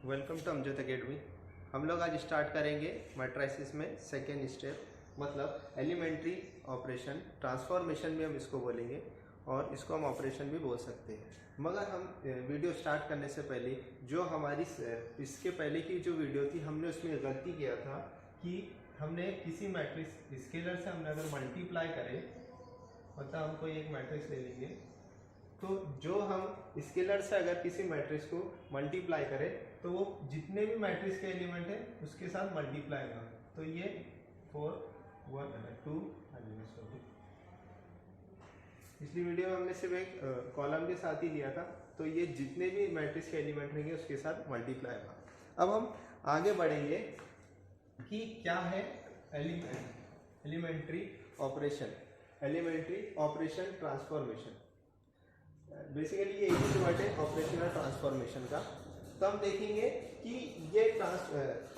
Welcome to Amjad academy. हम लोग आज स्टार्ट करेंगे मैट्रिसेस में सेकेंड स्टेप, मतलब एलिमेंट्री ऑपरेशन। ट्रांसफॉर्मेशन भी हम इसको बोलेंगे और इसको हम ऑपरेशन भी बोल सकते हैं। मगर हम वीडियो स्टार्ट करने से पहले जो हमारी इसके पहले की जो वीडियो थी, हमने उसमें गलती किया था कि हमने किसी मैट्रिक्स स्केलर से हमने अगर मल्टीप्लाई करें, मतलब हम कोई एक मैट्रिक्स ले लेंगे, तो जो हम स्केलर से अगर किसी मैट्रिक्स को मल्टीप्लाई करें तो वो जितने भी मैट्रिक्स के एलिमेंट है उसके साथ मल्टीप्लाई होगा। तो ये 4 1 2 पिछली वीडियो में हमने सिर्फ एक कॉलम के साथ ही लिया था, तो ये जितने भी मैट्रिक्स के एलिमेंट रहेंगे उसके साथ मल्टीप्लाई होगा। अब हम आगे बढ़ेंगे कि क्या है एलिमेंट्री ऑपरेशन ट्रांसफॉर्मेशन। बेसिकली ये एक ही वर्ड है ऑपरेशन और ट्रांसफॉर्मेशन का। तो हम देखेंगे कि ये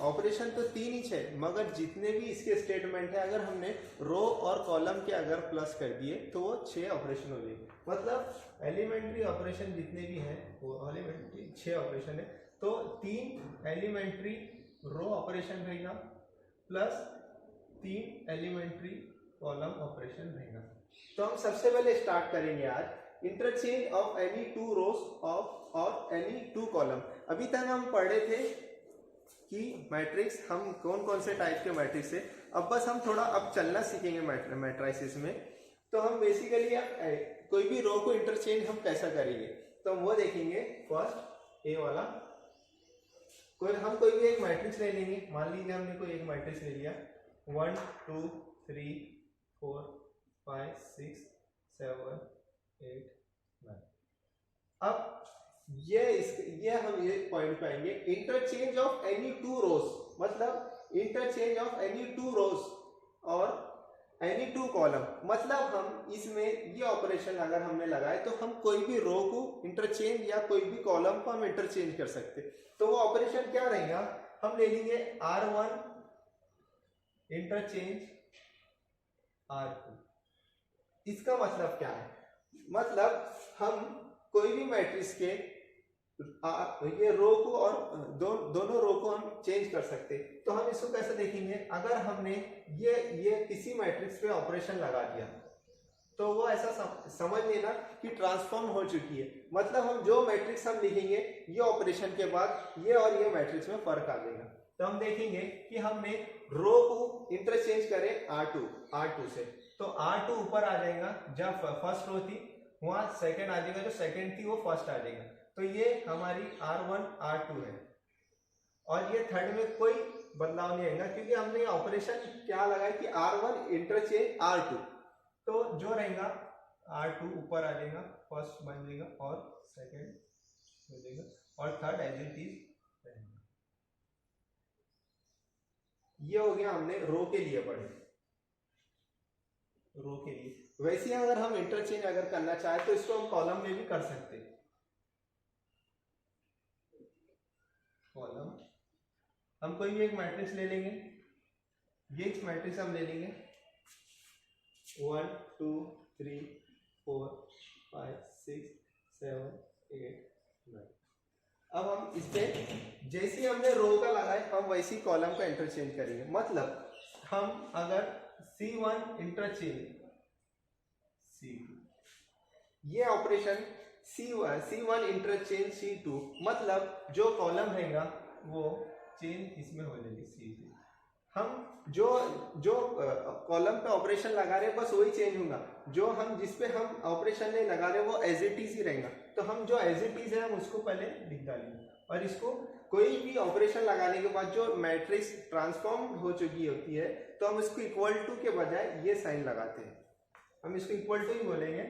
ऑपरेशन तो 3 ही है, मगर जितने भी इसके स्टेटमेंट है अगर हमने रो और कॉलम के अगर प्लस कर दिए तो वो 6 ऑपरेशन हो जाएंगे। मतलब एलिमेंट्री ऑपरेशन जितने भी हैं वो एलिमेंट्री 6 ऑपरेशन है। तो 3 एलिमेंट्री रो ऑपरेशन रहेगा प्लस 3 एलिमेंट्री कॉलम ऑपरेशन रहेगा। तो हम सबसे पहले स्टार्ट करेंगे आज इंटरचेंज ऑफ एनी 2 रोज और एनी 2 कॉलम। अभी तक हम पढ़ रहे थे कि मैट्रिक्स हम कौन कौन से टाइप के मैट्रिक्स है। अब बस हम थोड़ा अब चलना सीखेंगे मैट्रिसेस में। तो हम बेसिकली अब कोई भी रो को इंटरचेंज हम कैसा करेंगे तो हम वो देखेंगे। फर्स्ट ए वाला हम कोई भी एक मैट्रिक्स ले लेंगे। मान लीजिए हमने कोई एक मैट्रिक्स ले लिया 1 2 3 4 5 6 7 8 9। अब ये हम ये पॉइंट पाएंगे इंटरचेंज ऑफ एनी 2 रोज, मतलब इंटरचेंज ऑफ एनी 2 रोज और एनी 2 कॉलम। मतलब हम इसमें ये ऑपरेशन अगर हमने लगाए तो हम कोई भी रो को इंटरचेंज या कोई भी कॉलम को हम इंटरचेंज कर सकते। तो वो ऑपरेशन क्या रहेगा, हम ले लेंगे R1 इंटरचेंज R2। इसका मतलब क्या है, मतलब हम कोई भी मैट्रिक्स के ये रो को और दोनों रो को हम चेंज कर सकते। तो हम इसको कैसे देखेंगे, अगर हमने ये किसी मैट्रिक्स पे ऑपरेशन लगा दिया तो वो ऐसा समझ लेना कि ट्रांसफॉर्म हो चुकी है। मतलब हम जो मैट्रिक्स हम लिखेंगे ये ऑपरेशन के बाद ये और ये मैट्रिक्स में फर्क आ जाएगा। तो हम देखेंगे कि हमने रो को इंटरचेंज करें R2 से, तो R2 ऊपर आ जाएगा। जब फर्स्ट रो थी वहां सेकंड आ जाएगा, जो सेकंड थी वो फर्स्ट आ जाएगा। तो ये हमारी R1 R2 है और ये थर्ड में कोई बदलाव नहीं आएगा क्योंकि हमने ऑपरेशन क्या लगाया कि R1 इंटरचेंज R2। तो जो रहेगा R2 ऊपर आ जाएगा, फर्स्ट बन जाएगा और सेकंड हो जाएगा और थर्ड एज इट इज रहेगा। ये हो गया हमने रो के लिए पढ़े, रो के लिए। वैसे अगर हम इंटरचेंज अगर करना चाहे तो इसको हम कॉलम में भी कर सकते। कॉलम हम कोई भी एक मैट्रिक्स ले लेंगे, ये मैट्रिक्स हम ले लेंगे 1 2 3 4 5 6 7 8 9। अब हम इस पे जैसे हमने रो का लगाए हम वैसी कॉलम का इंटरचेंज करेंगे। मतलब हम अगर C1 इंटरचेंज C2, ये ऑपरेशन C1 इंटरचेंज C2, मतलब जो कॉलम रहेगा वो चेंज इसमें हो जाएगी C2। हम जो कॉलम पे ऑपरेशन लगा रहे हैं बस वही चेंज होगा। जो हम जिस पे हम ऑपरेशन नहीं लगा रहे वो एज इट इज ही रहेगा। तो हम जो एज इट इज है हम उसको पहले लिख डालेंगे और इसको कोई भी ऑपरेशन लगाने के बाद जो मैट्रिक्स ट्रांसफॉर्म हो चुकी होती है तो हम इसको इक्वल टू के बजाय ये साइन लगाते हैं। हम इसको इक्वल टू ही बोलेंगे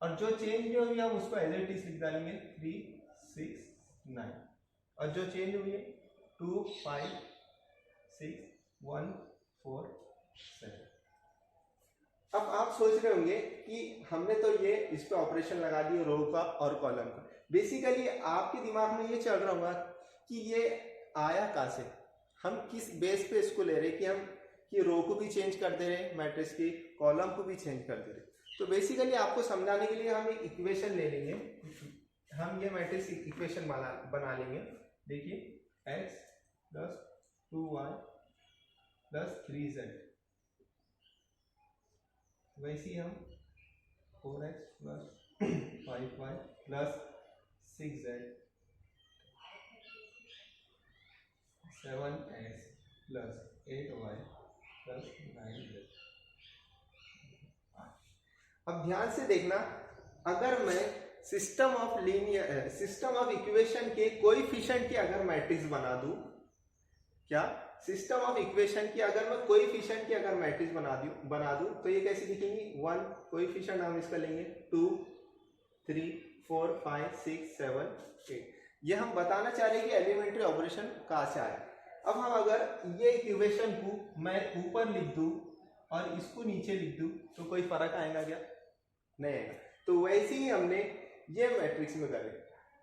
और जो चेंज जो हुई हम उसको एज इट इज लिख डालेंगे 3 6 9 और जो चेंज हुई है 2 5 6 1 4 7। अब आप सोच रहे होंगे कि हमने तो ये इस पे ऑपरेशन लगा दिए रो का और कॉलम का। बेसिकली आपके दिमाग में ये चल रहा होगा कि ये आया कहां से, हम किस बेस पे इसको ले रहे कि रो को भी चेंज कर दे रहे, मैट्रिक्स की कॉलम को भी चेंज कर दे रहे। तो बेसिकली आपको समझाने के लिए हम एक इक्वेशन ले लेंगे। हम ये मैट्रिक्स इक्वेशन बना लेंगे देखिए x plus 2y plus 3z, वैसे हम 4x plus 5y plus 6z 7x plus 8y plus 9z। अब ध्यान से देखना, अगर मैं सिस्टम ऑफ इक्वेशन के कोएफिशिएंट की अगर मैट्रिक्स बना दूं, क्या सिस्टम ऑफ इक्वेशन की अगर मैं कोएफिशिएंट की अगर मैट्रिक्स बना दूं तो ये कैसी दिखेंगी? 1 कोएफिशिएंट हम इसका लेंगे, 2 3 4 5 6 7 8। ये हम बताना चाह रहे हैं कि एलिमेंट्री ऑपरेशन कहाँ से आया। अब हम अगर ये इक्वेशन को मैं ऊपर लिख दूं और इसको नीचे लिख दूं तो कोई फर्क आएगा क्या? नहीं आएगा। तो वैसे ही हमने ये मैट्रिक्स में करें,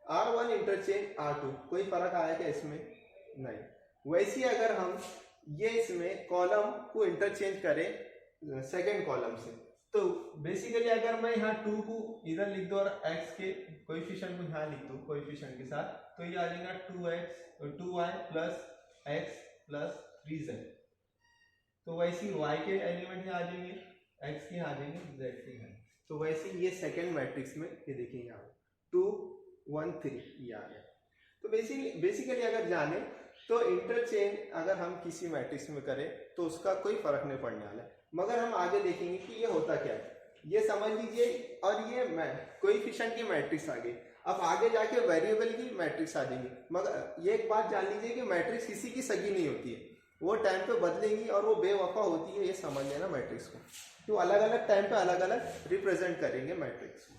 R1 इंटरचेंज R2, कोई फर्क आया क्या इसमें? नहीं। वैसे ही अगर हम ये इसमें कॉलम को इंटरचेंज करें सेकेंड कॉलम से, तो बेसिकली अगर मैं यहाँ 2 को इधर लिख दूं और x के कोएफिशिएंट को यहाँ लिख दूं कोएफिशिएंट के साथ, तो ये आ जाएगा 2y plus x plus 3z। तो वैसे ही y के एलिमेंट यहाँ आ जाएंगे, x के यहाँ आ जाएंगे, z के यहाँ। तो वैसे ये सेकेंड मैट्रिक्स में ये देखिए यहाँ 2 1 3 ये आ गया। तो बेसिकली अगर जाने तो इंटरचेंज अगर हम किसी मैट्रिक्स में करें तो उसका कोई फर्क नहीं पड़ने वाला है, मगर हम आगे देखेंगे कि ये होता क्या है। ये समझ लीजिए, और ये कोएफिशिएंट की मैट्रिक्स आ गई। अब आगे जाके वेरिएबल की मैट्रिक्स आ जाएगी, मगर ये एक बात जान लीजिए कि मैट्रिक्स किसी की सगी नहीं होती है, वो टाइम पे बदलेंगी और वो बेवफा होती है, ये समझ लेना मैट्रिक्स को। तो अलग अलग टाइम पे अलग अलग रिप्रेजेंट करेंगे मैट्रिक्स को।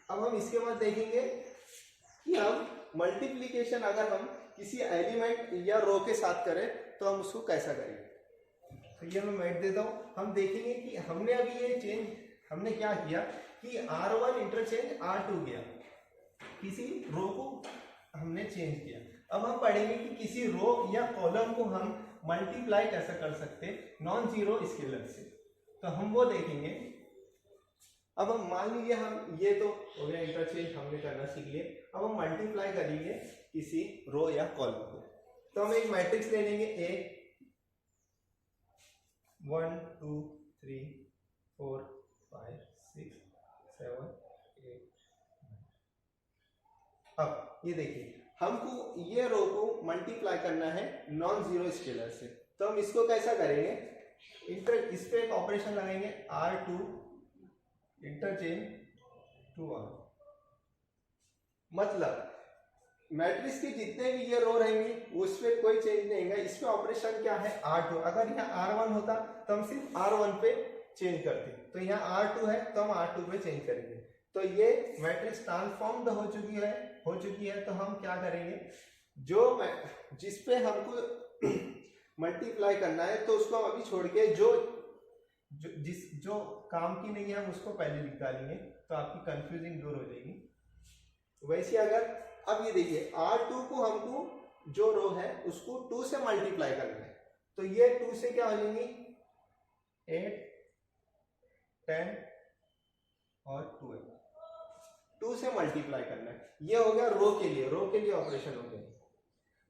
अब हम इसके बाद देखेंगे कि हम मल्टीप्लिकेशन अगर हम किसी एलिमेंट या रो के साथ करें तो हम उसको कैसा करेंगे। तो ये मैं मैट देता हूँ। हम देखेंगे कि हमने अभी ये चेंज हमने क्या किया कि R1 इंटरचेंज R2 गया, किसी रो को हमने चेंज किया। अब हम पढ़ेंगे कि किसी रो या कॉलम को हम मल्टीप्लाई कैसे कर सकते नॉन जीरो स्केलर से, तो हम वो देखेंगे। अब हम मान लीजिए हम ये तो हो गया इंटरचेंज हमने करना सीख लिए। अब हम मल्टीप्लाई करेंगे किसी रो या कॉलम को, तो हम एक मैट्रिक्स ले लेंगे A 1 2 3 4 5 6 7 8। अब ये देखिए हमको ये रो को मल्टीप्लाई करना है नॉन जीरो स्केलर से, तो हम इसको कैसा करेंगे? इस पे एक ऑपरेशन लगाएंगे R2 इंटरचेंज 2R। मतलब मैट्रिक्स के जितने भी ये रो रहेंगे उस पर कोई चेंज नहीं होगा। इस पे ऑपरेशन क्या है? R2। अगर यहाँ R1 होता तो हम सिर्फ R1 पे चेंज करते, तो यहाँ R2 है तो हम R2 पे चेंज करेंगे। तो ये मैट्रिक्स ट्रांसफॉर्म्ड हो चुकी है। तो हम क्या करेंगे, जिस पे हमको मल्टीप्लाई करना है तो उसको हम अभी छोड़ के जो काम की नहीं है हम उसको पहले लिख डालेंगे, तो आपकी कंफ्यूजिंग दूर हो जाएगी। वैसे अगर अब ये देखिए R2 को हमको जो रो है उसको 2 से मल्टीप्लाई करना है, तो ये 2 से क्या हो जाएंगी 8 10 और 12, 2 से मल्टीप्लाई करना है। ये हो गया रो के लिए ऑपरेशन हो गया।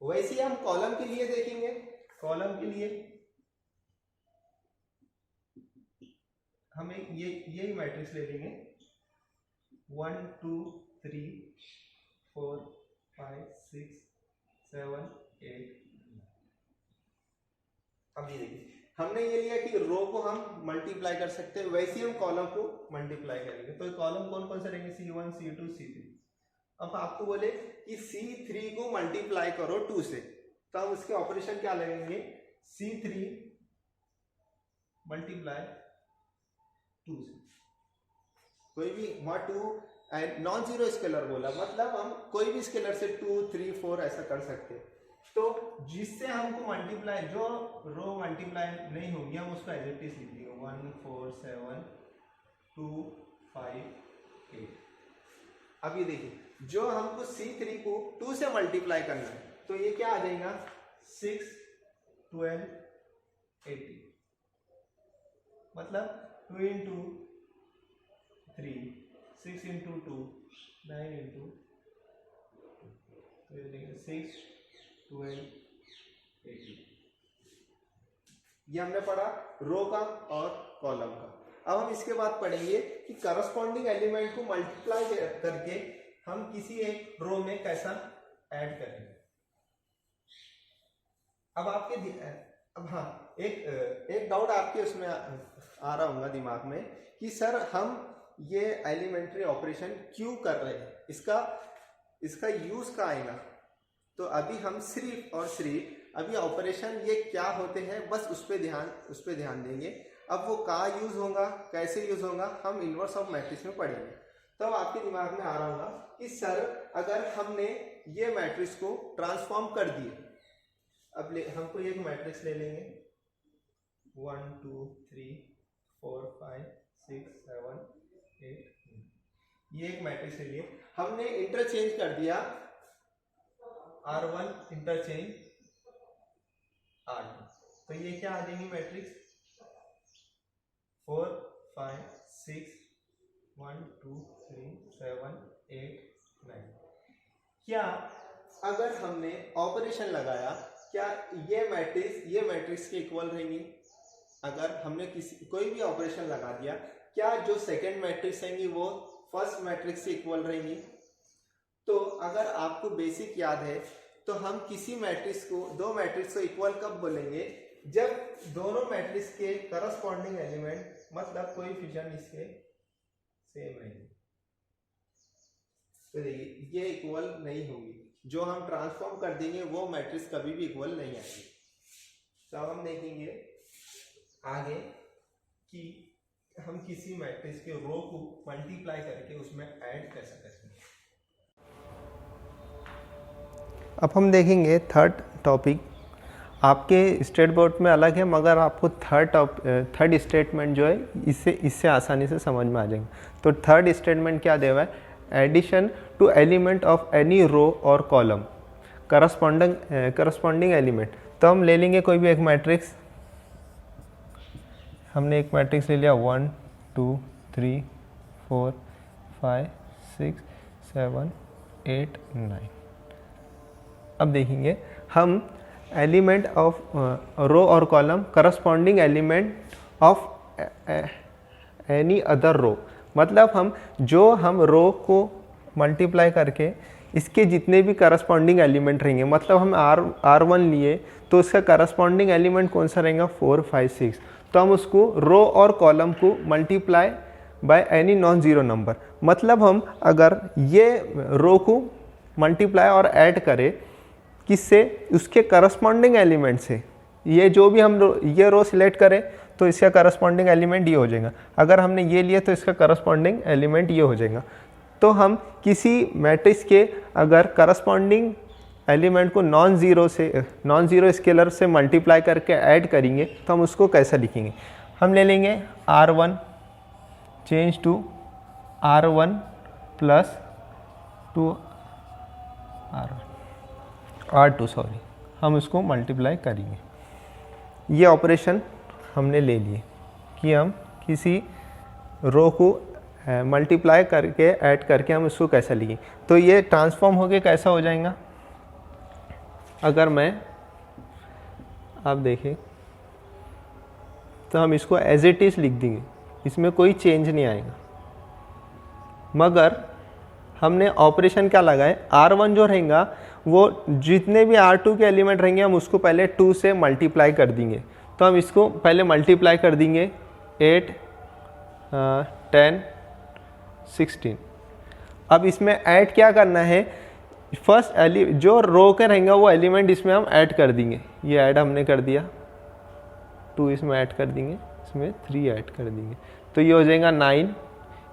वैसे ही हम कॉलम के लिए देखेंगे। कॉलम के लिए हमें यही मैट्रिक्स ले लेंगे 1 2 3 4 5 6 7 8। अब ये देखिए हमने ये लिया कि रो को हम मल्टीप्लाई कर सकते हैं, वैसे ही हम कॉलम को मल्टीप्लाई करेंगे। तो कॉलम कौन कौन से रहेंगे? C1 C2 C3। अब आपको बोले कि C3 को मल्टीप्लाई करो 2 से, तो हम उसके ऑपरेशन क्या लगेंगे? C3 मल्टीप्लाई 2 से। कोई भी वहां 2 नॉन जीरो स्केलर बोला, मतलब हम कोई भी स्केलर से 2 3 4 ऐसा कर सकते हैं। तो जिससे हमको मल्टीप्लाई, जो रो मल्टीप्लाई नहीं होगी हम उसको एज इट इज लिख देंगे 1 4 7 2 5 8। अब ये देखिए जो हमको C3 को 2 से मल्टीप्लाई करना है तो ये क्या आ जाएगा 6 12 18। मतलब 2 into 3 6 into 2 9 into, तो ये देखेंगे 6, 12, 18। ये हमने पढ़ा रो का और कॉलम का। अब हम इसके बाद पढ़ेंगे कि करस्पॉन्डिंग एलिमेंट को मल्टीप्लाई करके हम किसी एक रो में कैसा ऐड करेंगे। अब हाँ, एक डाउट आपके उसमें आ रहा होगा दिमाग में कि सर हम ये एलिमेंट्री ऑपरेशन क्यों कर रहे हैं, इसका यूज क्या आएगा। तो अभी हम सिर्फ और सिर्फ अभी ऑपरेशन ये क्या होते हैं बस उस पे ध्यान देंगे। अब वो कहाँ यूज होगा, कैसे यूज होगा, हम इनवर्स ऑफ मैट्रिक्स में पढ़ेंगे। तब आपके दिमाग में आ रहा होगा कि सर अगर हमने ये मैट्रिक्स को ट्रांसफॉर्म कर दिए, अब हमको एक मैट्रिक्स ले लेंगे 1 2 3 4 5 6 7 8, ये एक मैट्रिक्स ले लिए, हमने इंटरचेंज कर दिया R1 इंटरचेंज R2, तो ये क्या आ जाएंगी मैट्रिक्स 4 5 6 1 2 3 7 8 9। क्या अगर हमने ऑपरेशन लगाया, क्या ये मैट्रिक्स के इक्वल रहेंगी। अगर हमने कोई भी ऑपरेशन लगा दिया, क्या जो सेकंड मैट्रिक्स रहेंगी वो फर्स्ट मैट्रिक्स से इक्वल रहेंगी। तो अगर आपको बेसिक याद है तो हम किसी मैट्रिक्स को, दो मैट्रिक्स को इक्वल कब बोलेंगे, जब दोनों मैट्रिक्स के करस्पॉन्डिंग एलिमेंट मतलब कोएफिशिएंट इसके सेम रहेंगे। तो देखिए ये इक्वल नहीं होंगी, जो हम ट्रांसफॉर्म कर देंगे वो मैट्रिक्स कभी भी इक्वल नहीं आएगी। तो अब हम देखेंगे आगे कि हम किसी मैट्रिक्स के रो को मल्टीप्लाई करके उसमें ऐड कैसे करेंगे। अब हम देखेंगे थर्ड टॉपिक। आपके स्टेट बोर्ड में अलग है, मगर आपको थर्ड स्टेटमेंट जो है इससे आसानी से समझ में आ जाएगा। तो थर्ड स्टेटमेंट क्या दे हुआ है, addition to element of any row और कॉलम करस्पॉन्डिंग एलिमेंट। तो हम ले लेंगे कोई भी एक मैट्रिक्स, हमने एक मैट्रिक्स ले लिया 1 2 3 4 5 6 7 8 9। अब देखेंगे हम एलिमेंट ऑफ रो और column corresponding element of any other row, मतलब हम रो को मल्टीप्लाई करके इसके जितने भी करस्पॉन्डिंग एलिमेंट रहेंगे, मतलब हम R1 लिए तो उसका करस्पॉन्डिंग एलिमेंट कौन सा रहेगा 4 5 6, तो हम उसको रो और कॉलम को multiply by any non zero number. मतलब हम अगर ये रो को मल्टीप्लाई और ऐड करें किससे, उसके करस्पॉन्डिंग एलिमेंट से, ये जो भी हम ये रो सिलेक्ट करें तो इसका करस्पॉन्डिंग एलिमेंट ये हो जाएगा। अगर हमने ये लिया तो इसका करस्पॉन्डिंग एलिमेंट ये हो जाएगा। तो हम किसी मैट्रिक्स के अगर करस्पॉन्डिंग एलिमेंट को नॉन जीरो स्केलर से मल्टीप्लाई करके ऐड करेंगे तो हम उसको कैसा लिखेंगे। हम ले लेंगे R1 change to R1 plus 2 R2 sorry, हम उसको मल्टीप्लाई करेंगे। ये ऑपरेशन हमने ले लिए कि हम किसी रो को मल्टीप्लाई करके ऐड करके हम उसको कैसा लिखें। तो ये ट्रांसफॉर्म होके कैसा हो जाएगा, अगर आप देखें तो हम इसको एज इट इज लिख देंगे, इसमें कोई चेंज नहीं आएगा। मगर हमने ऑपरेशन क्या लगाए, R1 जो रहेगा वो जितने भी R2 के एलिमेंट रहेंगे हम उसको पहले 2 से मल्टीप्लाई कर देंगे। तो हम इसको पहले मल्टीप्लाई कर देंगे 8 10 16। अब इसमें ऐड क्या करना है, फर्स्ट जो रो के रहेंगे वो एलिमेंट इसमें हम ऐड कर देंगे। ये ऐड हमने कर दिया, 2 इसमें ऐड कर देंगे, इसमें 3 ऐड कर देंगे। तो ये हो जाएगा 9,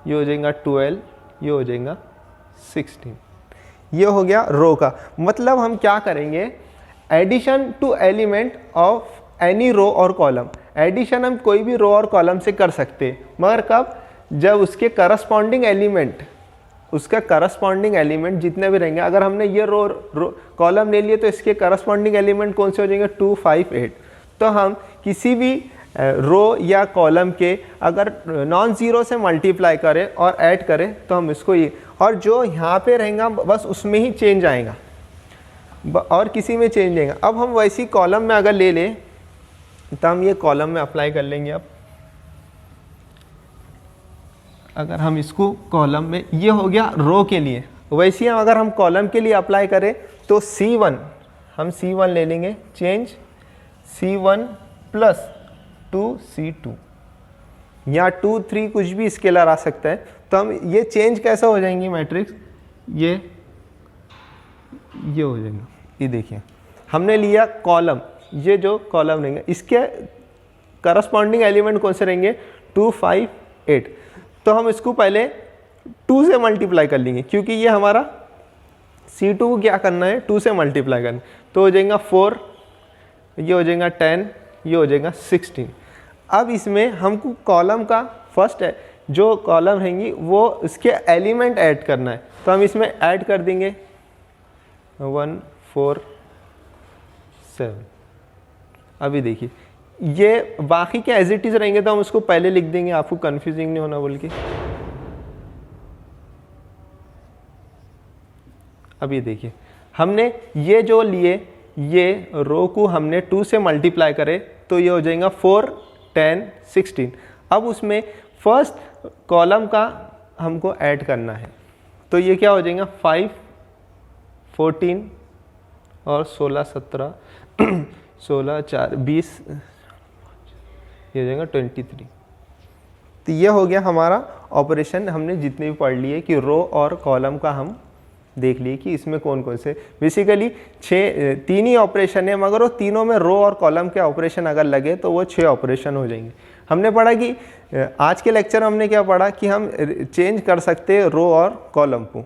ये हो जाएगा 12, ये हो जाएगा 16। ये हो गया रो का। मतलब हम क्या करेंगे, addition to element of any row और कॉलम। एडिशन हम कोई भी रो और कॉलम से कर सकते हैं, मगर कब, जब उसके करस्पॉन्डिंग एलिमेंट जितने भी रहेंगे, अगर हमने ये रो कॉलम ले लिए तो इसके करस्पॉन्डिंग एलिमेंट कौन से हो जाएंगे 2 5 8। तो हम किसी भी रो या कॉलम के अगर नॉन जीरो से मल्टीप्लाई करें और ऐड करें तो हम इसको ये, और जो यहाँ पे रहेगा बस उसमें ही चेंज आएगा। और किसी में चेंज नहीं। अब हम वैसी कॉलम में अगर ले लें तो हम ये कॉलम में अप्लाई कर लेंगे। अब अगर हम इसको कॉलम में, ये हो गया रो के लिए, वैसे ही अगर हम कॉलम के लिए अप्लाई करें तो C1 हम C1 ले लेंगे, चेंज C1 प्लस 2C2 या 2 3 कुछ भी स्केलर आ सकता है। तो हम ये चेंज कैसा हो जाएंगी मैट्रिक्स, ये हो जाएगा। ये देखिए हमने लिया कॉलम, ये जो कॉलम रहेंगे इसके करस्पॉन्डिंग एलिमेंट कौन से रहेंगे, 2 5 8। तो हम इसको पहले 2 से मल्टीप्लाई कर लेंगे क्योंकि ये हमारा C2 को क्या करना है, 2 से मल्टीप्लाई करना है। तो हो जाएगा 4, ये हो जाएगा 10, ये हो जाएगा 16। अब इसमें हमको कॉलम का फर्स्ट है जो कॉलम रहेंगी वो उसके एलिमेंट ऐड करना है। तो हम इसमें ऐड कर देंगे 1 4 7। अभी देखिए ये बाकी के एज इट इज रहेंगे तो हम उसको पहले लिख देंगे, आपको कंफ्यूजिंग नहीं होना बोल के। अभी देखिए हमने ये जो लिए, ये रो को हमने 2 से मल्टीप्लाई करे तो ये हो जाएगा 4 10 16। अब उसमें फर्स्ट कॉलम का हमको ऐड करना है तो ये क्या हो जाएगा 5 14 और 16 17 16 4 20, ये हो जाएगा 23। तो ये हो गया हमारा ऑपरेशन। हमने जितने भी पढ़ लिए कि रो और कॉलम का हम देख लिए कि इसमें कौन कौन से, बेसिकली 3 ही ऑपरेशन है, मगर वो तीनों में रो और कॉलम के ऑपरेशन अगर लगे तो वो 6 ऑपरेशन हो जाएंगे। हमने पढ़ा कि आज के लेक्चर में हमने क्या पढ़ा कि हम चेंज कर सकते हैं रो और कॉलम को।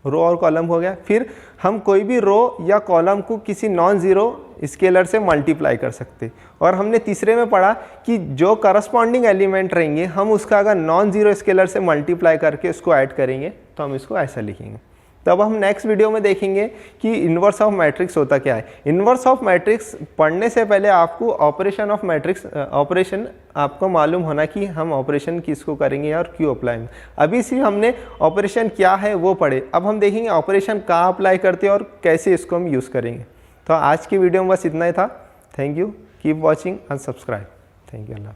रो और कॉलम हो गया, फिर हम कोई भी रो या कॉलम को किसी नॉन ज़ीरो स्केलर से मल्टीप्लाई कर सकते। और हमने तीसरे में पढ़ा कि जो करस्पॉन्डिंग एलिमेंट रहेंगे हम उसका अगर नॉन ज़ीरो स्केलर से मल्टीप्लाई करके उसको ऐड करेंगे तो हम इसको ऐसा लिखेंगे। तब हम नेक्स्ट वीडियो में देखेंगे कि इन्वर्स ऑफ मैट्रिक्स होता क्या है। इन्वर्स ऑफ मैट्रिक्स पढ़ने से पहले आपको ऑपरेशन ऑफ मैट्रिक्स ऑपरेशन आपको मालूम होना कि हम ऑपरेशन किसको करेंगे और क्यों अप्लाई। अभी सिर्फ हमने ऑपरेशन क्या है वो पढ़े, अब हम देखेंगे ऑपरेशन कहाँ अप्लाई करते हैं और कैसे इसको हम यूज़ करेंगे। तो आज की वीडियो में बस इतना ही था। Thank you, keep watching and subscribe. Thank you, Allah.